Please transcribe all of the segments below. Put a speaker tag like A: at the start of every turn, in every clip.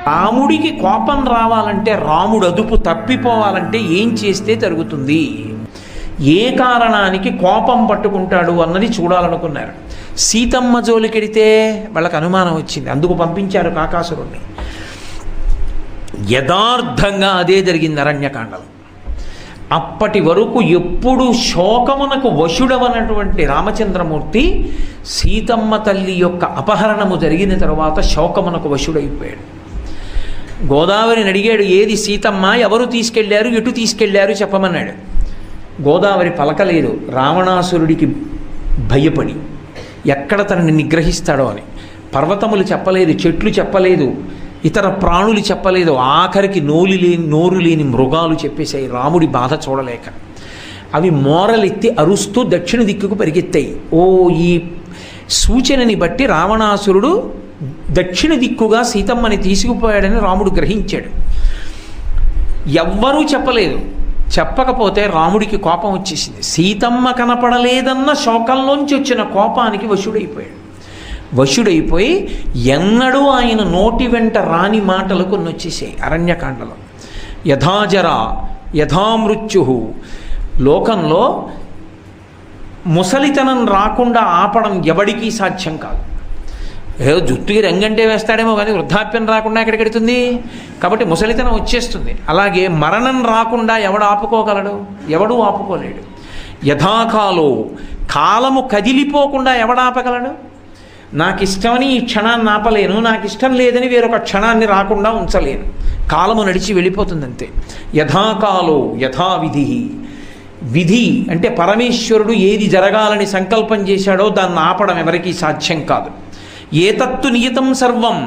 A: రాముడికి కోపం రావాలంటే, రాముడు అదుపు తప్పిపోవాలంటే ఏం చేస్తే జరుగుతుంది, ఏ కారణానికి కోపం పట్టుకుంటాడు అన్నది చూడాలనుకున్నారు. సీతమ్మ జోలికెడితే వాళ్ళకి అనుమానం వచ్చింది, అందుకు పంపించారు కాకాసురుణ్ణి. యథార్థంగా అదే జరిగింది అరణ్యకాండలో. అప్పటి వరకు ఎప్పుడు శోకమునకు వశుడవనటువంటి రామచంద్రమూర్తి సీతమ్మ తల్లి యొక్క అపహరణము జరిగిన తరువాత శోకమునకు వశుడైపోయాడు. గోదావరిని అడిగాడు, ఏది సీతమ్మ, ఎవరు తీసుకెళ్లారు, ఎటు తీసుకెళ్లారు చెప్పమన్నాడు. గోదావరి పలకలేదు, రావణాసురుడికి భయపడి ఎక్కడ తనని నిగ్రహిస్తాడో అని. పర్వతములు చెప్పలేదు, చెట్లు చెప్పలేదు, ఇతర ప్రాణులు చెప్పలేదు, ఆఖరికి నోరు లేని మృగాలు చెప్పేశాయి రాముడి బాధ చూడలేక. అవి మోరలెత్తి అరుస్తూ దక్షిణ దిక్కుకు పరిగెత్తాయి. ఓ, ఈ సూచనని బట్టి రావణాసురుడు దక్షిణ దిక్కుగా సీతమ్మని తీసుకుపోయాడని రాముడు గ్రహించాడు. ఎవ్వరూ చెప్పలేదు. చెప్పకపోతే రాముడికి కోపం వచ్చేసింది. సీతమ్మ కనపడలేదన్న శోకంలోంచి వచ్చిన కోపానికి వశుడైపోయి ఎన్నడూ ఆయన నోటి వెంట రాని మాటలు కొన్ని వచ్చేసాయి అరణ్యకాండలో. యథాజర యథామృత్యు. లోకంలో ముసలితనం రాకుండా ఆపడం ఎవడికి సాధ్యం కాదు. ఏదో జుట్టుకి రంగంటే వేస్తాడేమో కానీ వృద్ధాప్యం రాకుండా ఎక్కడికెడుతుంది, కాబట్టి ముసలితనం వచ్చేస్తుంది. అలాగే మరణం రాకుండా ఎవడు ఆపుకోగలడు, ఎవడూ ఆపుకోలేడు. యథాకాలో, కాలము కదిలిపోకుండా ఎవడాపగలడు. నాకు ఇష్టమని ఈ క్షణాన్ని ఆపలేను, నాకు ఇష్టం లేదని వేరొక క్షణాన్ని రాకుండా ఉంచలేను. కాలము నడిచి వెళ్ళిపోతుంది అంతే. యథాకాలో యథావిధి. విధి అంటే పరమేశ్వరుడు ఏది జరగాలని సంకల్పం చేశాడో దాన్ని ఆపడం ఎవరికీ సాధ్యం కాదు. ఏతత్తు నియతం సర్వం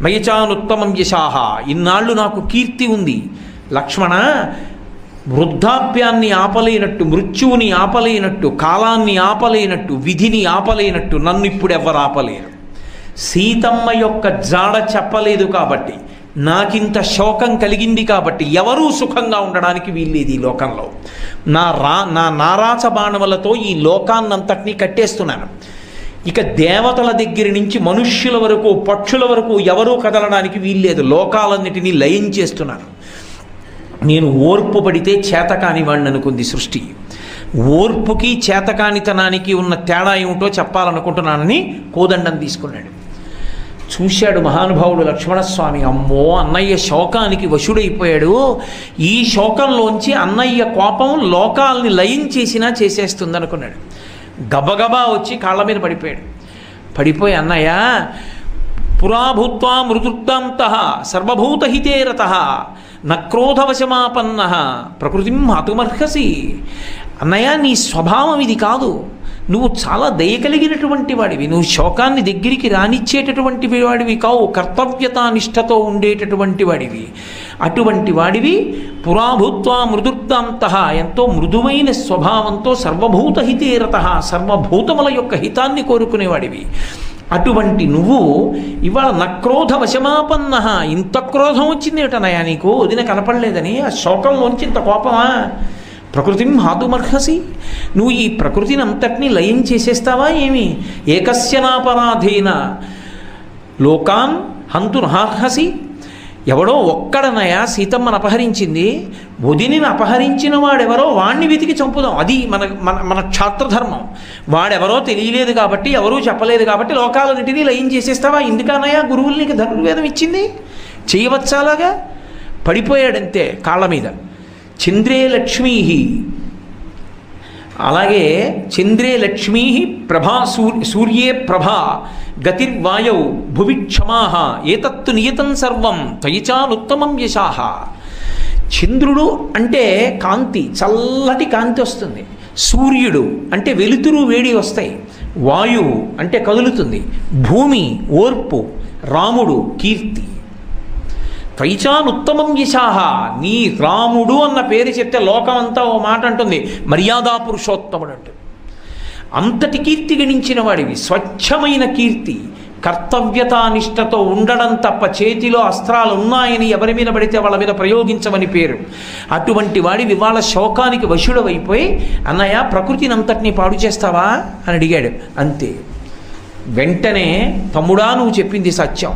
A: మయచానుత్తమం యశాహ. ఇన్నాళ్ళు నాకు కీర్తి ఉంది లక్ష్మణ, వృద్ధాప్యాన్ని ఆపలేనట్టు, మృత్యువుని ఆపలేనట్టు, కాలాన్ని ఆపలేనట్టు, విధిని ఆపలేనట్టు నన్ను ఇప్పుడు ఎవరు ఆపలేరు. సీతమ్మ యొక్క జాడ చెప్పలేదు కాబట్టి, నాకింత శోకం కలిగింది కాబట్టి ఎవరూ సుఖంగా ఉండడానికి వీల్లేదు ఈ లోకంలో. నా నారాచ బాణములతో ఈ లోకాన్నంతటినీ కట్టేస్తున్నాను. ఇక దేవతల దగ్గర నుంచి మనుష్యుల వరకు, పక్షుల వరకు ఎవరూ కదలడానికి వీల్లేదు. లోకాలన్నిటినీ లయం చేస్తున్నాను. నేను ఓర్పు పడితే చేతకాని వాడిని అనుకుంది సృష్టి. ఓర్పుకి చేతకానితనానికి ఉన్న తేడా ఏమిటో చెప్పాలనుకుంటున్నానని కోదండం తీసుకున్నాడు. చూశాడు మహానుభావుడు లక్ష్మణస్వామి, అమ్మో అన్నయ్య శోకానికి వశుడైపోయాడు. ఈ శోకంలోంచి అన్నయ్య కోపం లోకాల్ని లయం చేసినా చేసేస్తుంది అనుకున్నాడు. గబగబా వచ్చి కాళ్ళ మీద పడిపోయి అన్నయ్య, పురాభూత్వా మృదుర్దాంతః సర్వభూతహితే రతః నక్రోధవశమాపన్నః ప్రకృతిం హతుమర్హసి. అన్నయ్య, నీ స్వభావం ఇది కాదు. నువ్వు చాలా దయ కలిగినటువంటి వాడివి. నువ్వు శోకాన్ని దగ్గరికి రానిచ్చేటటువంటి వాడివి కావు. కర్తవ్యతానిష్టతో ఉండేటటువంటి వాడివి. అటువంటి వాడివి పురాభూత్వా మృదుర్దాంతః, ఎంతో మృదువైన స్వభావంతో సర్వభూతహితే రతః, సర్వభూతముల యొక్క హితాన్ని కోరుకునేవాడివి. అటువంటి నువ్వు ఇవాళ నక్రోధ వశమాపన్న. ఇంత క్రోధం వచ్చింది ఏటనయా నీకు, వదిన కనపడలేదని? ఆ శోకంలోంచి ఇంత కోపమా? ప్రకృతిం హాతుమర్హసి. నువ్వు ఈ ప్రకృతిని అంతటినీ లయం చేసేస్తావా ఏమి? ఏకస్యనాపరాధేన లోకాన్ హంతుర్హార్హసి. ఎవడో ఒక్కడనయా సీతమ్మను అపహరించింది. వదినిని అపహరించిన వాడెవరో వాణ్ణి వెతికి చంపుదాం, అది మన మన మన క్షాత్రధర్మం. వాడెవరో తెలియలేదు కాబట్టి, ఎవరూ చెప్పలేదు కాబట్టి లోకాలన్నిటినీ లయం చేసేస్తావా? ఎందుకనయా గురువులకి ధనుర్వేదం ఇచ్చింది? చేయవచ్చాలాగా? పడిపోయాడంతే కాళ్ళ మీద. చంద్రే లక్ష్మీ, అలాగే చంద్రే లక్ష్మీ ప్రభా, సూర్యే ప్రభా గతిర్వాయౌ భువి క్షమాహ ఏతత్తు నియతం సర్వం త్వయిచానుత్తమం యశాహ. చంద్రుడు అంటే కాంతి, చల్లటి కాంతి వస్తుంది. సూర్యుడు అంటే వెలుతురు వేడి వస్తాయి. వాయువు అంటే కదులుతుంది. భూమి ఓర్పు. రాముడు కీర్తి. త్వయిచానుత్తమం యశాహ. నీ రాముడు అన్న పేరు చెప్తే లోకం అంతా ఓ మాట అంటుంది, మర్యాదా పురుషోత్తముడు అంటుంది. అంతటి కీర్తి గణించిన వాడివి. స్వచ్ఛమైన కీర్తి, కర్తవ్యతానిష్టతో ఉండడం తప్ప చేతిలో అస్త్రాలు ఉన్నాయని ఎవరి మీద పడితే వాళ్ళ మీద ప్రయోగించమని పేరు. అటువంటి వాడివి ఇవాళ శోకానికి వశుడవైపోయి అన్నయ్య ప్రకృతిని అంతటినీ పాడు చేస్తావా అని అడిగాడు. అంతే. వెంటనే తమ్ముడా, నువ్వు చెప్పింది సత్యం.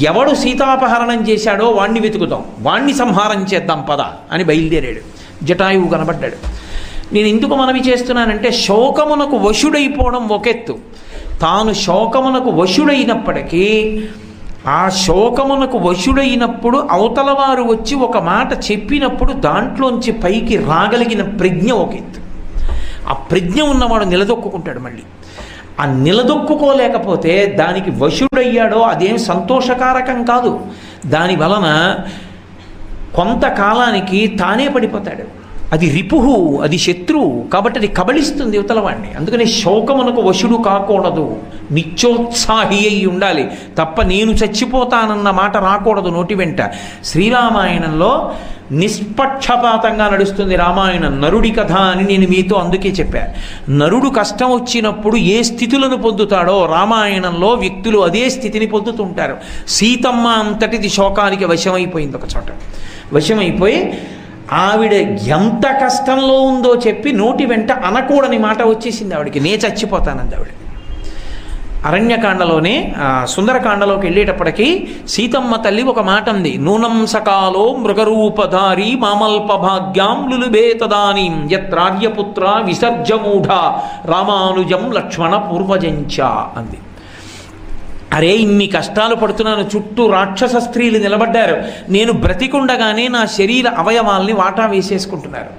A: ఎవడు సీతాపహరణం చేశాడో వాణ్ణి వెతుకుదాం, వాణ్ణి సంహారం చేద్దాం పద అని బయలుదేరాడు. జటాయువు కనబడ్డాడు. నేను ఎందుకు మనవి చేస్తున్నానంటే శోకమునకు వశుడైపోవడం ఒకెత్తు, తాను శోకమునకు వశుడైనప్పటికీ ఆ శోకమునకు వశుడైనప్పుడు అవతల వారు వచ్చి ఒక మాట చెప్పినప్పుడు దాంట్లోంచి పైకి రాగలిగిన ప్రజ్ఞ ఒక ఎత్తు. ఆ ప్రజ్ఞ ఉన్నవాడు నిలదొక్కుంటాడు. మళ్ళీ ఆ నిలదొక్కుకోలేకపోతే దానికి వశుడయ్యాడో అదేం సంతోషకారకం కాదు. దాని వలన కొంతకాలానికి తానే పడిపోతాడు. అది రిపుహు, అది శత్రువు, కాబట్టి అది కబళిస్తుంది యువతలవాడిని. అందుకని శోకమునకు వశుడు కాకూడదు, నిత్యోత్సాహి అయి ఉండాలి తప్ప నేను చచ్చిపోతానన్న మాట రాకూడదు నోటి వెంట. శ్రీరామాయణంలో నిష్పక్షపాతంగా నడుస్తుంది రామాయణం. నరుడి కథ అని నేను మీతో అందుకే చెప్పాను. నరుడు కష్టం వచ్చినప్పుడు ఏ స్థితులను పొందుతాడో రామాయణంలో వ్యక్తులు అదే స్థితిని పొందుతుంటారు. సీతమ్మ అంతటిది శోకానికి వశమైపోయింది. ఒక చోట వశమైపోయి ఆవిడ ఎంత కష్టంలో ఉందో చెప్పి నోటి వెంట అనకూడని మాట వచ్చేసింది ఆవిడికి. నే చచ్చిపోతానంది ఆవిడ. అరణ్యకాండలోనే సుందరకాండలోకి వెళ్ళేటప్పటికీ సీతమ్మ తల్లి ఒక మాట ఉంది. నూనం సకాలో మృగరూపధారి మామల్పభాగ్యాం లులుబే తదానీం యత్రార్యపుత్ర విసర్జమూఢ రామానుజం లక్ష్మణ పూర్వజంచ అంది. అరే ఇన్ని కష్టాలు పడుతున్నాను, చుట్టూ రాక్షస స్త్రీలు నిలబడ్డారు, నేను బ్రతికుండగానే నా శరీర అవయవాల్ని వాటా వేసేసుకుంటున్నారు.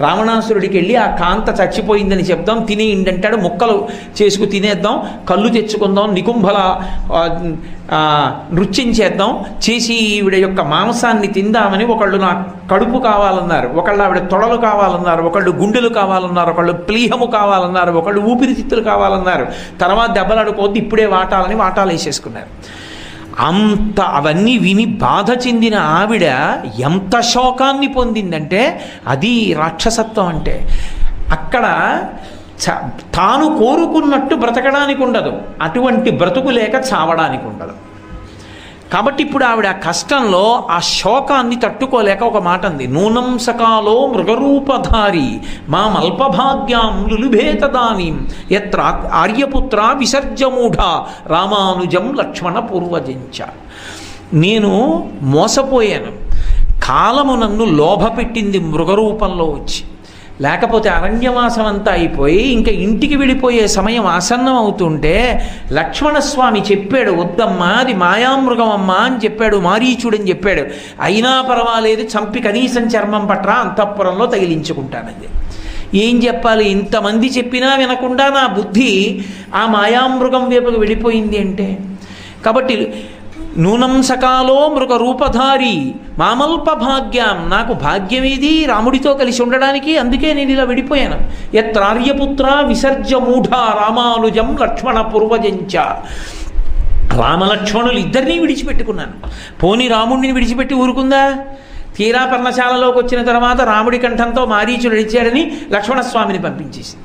A: రావణాసురుడికి వెళ్ళి ఆ కాంత చచ్చిపోయిందని చెప్దాం, తినేయండంటాడు, ముక్కలు చేసుకు తినేద్దాం, కళ్ళు తెచ్చుకుందాం, నికుంభల నృత్యం చేద్దాం, చేసి ఈవిడ యొక్క మాంసాన్ని తిందామని ఒకళ్ళు నా కడుపు కావాలన్నారు, ఒకళ్ళు ఆవిడ తొడలు కావాలన్నారు, ఒకళ్ళు గుండెలు కావాలన్నారు, ఒకళ్ళు ప్లీహము కావాలన్నారు, ఒకళ్ళు ఊపిరితిత్తులు కావాలన్నారు. తర్వాత దెబ్బలాడుకోవద్దు, ఇప్పుడే వాటాలని వాటాలు వేసేసుకున్నారు. అంత అవన్నీ విని బాధ చెందిన ఆవిడ ఎంత శోకాన్ని పొందిందంటే అది రాక్షసత్వం. అంటే అక్కడ తాను కోరుకున్నట్టు బ్రతకడానికి ఉండదు, అటువంటి బ్రతుకు లేక చావడానికి ఉండదు. కాబట్టి ఇప్పుడు ఆవిడ కష్టంలో ఆ శోకాన్ని తట్టుకోలేక ఒక మాట అంది. నూనం సకాలో మృగరూపధారి మామల్పభాగ్యాం లులుభేతదానీం యత్ర ఆర్యపుత్ర విసర్జమూఢ రామానుజం లక్ష్మణ పూర్వజంచ. నేను మోసపోయాను, కాలము నన్ను లోభపెట్టింది మృగరూపంలో వచ్చి. లేకపోతే అరణ్యవాసం అంతా అయిపోయి ఇంకా ఇంటికి వెళ్ళిపోయే సమయం ఆసన్నం అవుతుంటే లక్ష్మణస్వామి చెప్పాడు, వద్దమ్మా అది మాయామృగం అమ్మా అని చెప్పాడు, మారీచుడని చెప్పాడు. అయినా పర్వాలేదు, చంపి కనీసం చర్మం పట్రా అంతఃపురంలో తగిలించుకుంటానంది. ఏం చెప్పాలి, ఇంతమంది చెప్పినా వినకుండా నా బుద్ధి ఆ మాయామృగం వైపుకు వెళ్ళిపోయింది అంటే. కాబట్టి నూనం సకాలో మృగ రూపధారి మామల్పభాగ్యాం, నాకు భాగ్యమేది రాముడితో కలిసి ఉండడానికి, అందుకే నేను ఇలా విడిపోయాను. యత్రార్యపుత్ర విసర్జమూఢ రామానుజం లక్ష్మణ పూర్వజంచ. రామలక్ష్మణులు ఇద్దరినీ విడిచిపెట్టుకున్నాను. పోని రాముడిని విడిచిపెట్టి ఊరుకుందా? తీరా పర్ణశాలలోకి వచ్చిన తర్వాత రాముడి కంఠంతో మారీచుడు నడిచాడని లక్ష్మణస్వామిని పంపించేసి,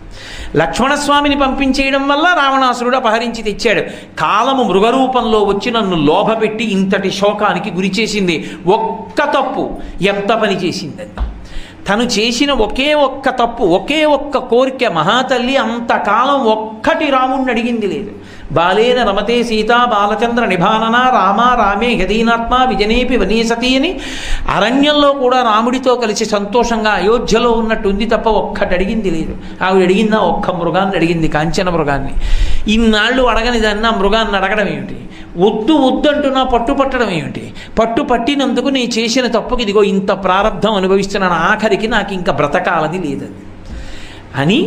A: లక్ష్మణస్వామిని పంపించేయడం వల్ల రావణాసురుడు అపహరించి తెచ్చాడు. కాలము మృగరూపంలో వచ్చి నన్ను లోభపెట్టి ఇంతటి శోకానికి గురి చేసింది. ఒక్క తప్పు ఎంత పని చేసిందని, తను చేసిన ఒకే ఒక్క తప్పు, ఒకే ఒక్క కోరిక. మహాతల్లి అంతకాలం ఒక్కటి రాముణ్ణి అడిగింది లేదు. బాలేన రమతే సీతా బాలచంద్ర నిభానన రామ రామే గదీనాత్మ విజనేపి వనీసతి అని అరణ్యంలో కూడా రాముడితో కలిసి సంతోషంగా అయోధ్యలో ఉన్నట్టు ఉంది తప్ప ఒక్కటి అడిగింది లేదు. ఆవిడ అడిగిందా? ఒక్క మృగాన్ని అడిగింది, కాంచన మృగాన్ని. ఇన్నాళ్ళు అడగని దాన్ని ఆ మృగాన్ని అడగడం ఏమిటి? వద్దు వద్దు అంటున్నా పట్టుపట్టడం ఏమిటి? పట్టు పట్టినందుకు నేను చేసిన తప్పుకి ఇదిగో ఇంత ప్రారంధం అనుభవిస్తున్నాను, ఆఖరికి నాకు ఇంకా బ్రతకాలని లేదని అని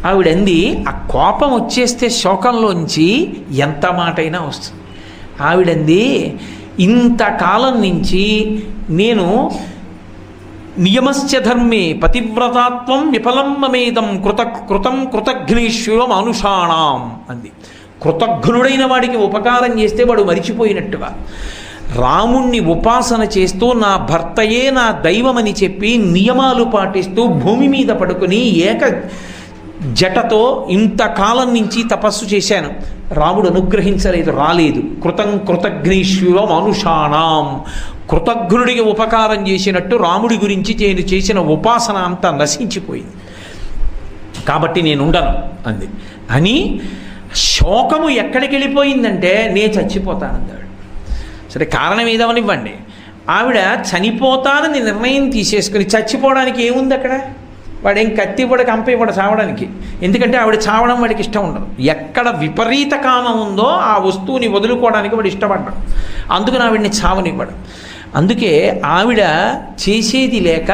A: ఆవిడంది. ఆ కోపం వచ్చేస్తే శోకంలోంచి ఎంత మాటైనా వస్తుంది. ఆవిడంది, ఇంతకాలం నుంచి నేను నియమశ్చ ధర్మే పతివ్రతాత్వం విఫలం మమేదం కృతం కృతఘ్నేశ్వర మానుషాణం అంది. కృతఘ్నుడైన వాడికి ఉపకారం చేస్తే వాడు మరిచిపోయినట్టుగా రాముణ్ణి ఉపాసన చేస్తూ నా భర్తయే నా దైవమని చెప్పి నియమాలు పాటిస్తూ భూమి మీద పడుకుని ఏక జటతో ఇంతకాలం నుంచి తపస్సు చేశాను, రాముడు అనుగ్రహించలేదు, రాలేదు. కృతఘ్నేశ్వర మానుషాణం, కృతఘ్నుడికి ఉపకారం చేసినట్టు రాముడి గురించి నేను చేసిన ఉపాసన అంతా నశించిపోయింది, కాబట్టి నేను ఉండను అంది. అని శోకము ఎక్కడికి వెళ్ళిపోయిందంటే నే చచ్చిపోతానందాడు. సరే కారణం ఏదవనివ్వండి, ఆవిడ చనిపోతానని నిర్ణయం తీసేసుకుని, చచ్చిపోవడానికి ఏముంది అక్కడ? వాడేం కత్తి ఇవ్వడు, కంప ఇవ్వడు చావడానికి. ఎందుకంటే ఆవిడ చావడం వాడికి ఇష్టం ఉండదు. ఎక్కడ విపరీత కామం ఉందో ఆ వస్తువుని వదులుకోవడానికి వాడు ఇష్టపడ్డాడు. అందుకని ఆవిడ్ని చావనివ్వడు. అందుకే ఆవిడ చేసేది లేక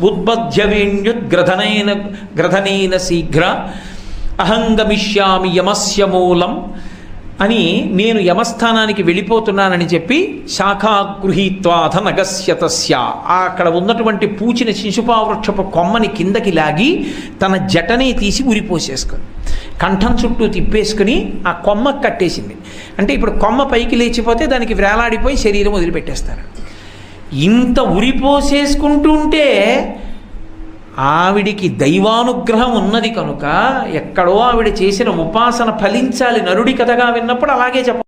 A: ఉద్బధ్యవేణ్యుద్గ్రధనైన శీఘ్ర అహంగమిష్యామి యమస్య మూలం అని, నేను యమస్థానానికి వెళ్ళిపోతున్నానని చెప్పి శాఖాగృహీత్వాథ నగస్యతస్య, అక్కడ ఉన్నటువంటి పూచిన శిశుపావృక్షపు కొమ్మని కిందకి లాగి తన జటనే తీసి ఉరిపోసేసుకొని కంఠం చుట్టూ తిప్పేసుకుని ఆ కొమ్మ కట్టేసింది. అంటే ఇప్పుడు కొమ్మ పైకి లేచిపోతే దానికి వేలాడిపోయి శరీరం వదిలిపెట్టేస్తారు. ఇంత ఉరిపోసేసుకుంటుంటే ఆవిడికి దైవానుగ్రహం ఉన్నది కనుక ఎక్కడో ఆవిడ చేసిన ఉపాసన ఫలించాలి. నరుడి కథగా విన్నప్పుడు అలాగే చెప్ప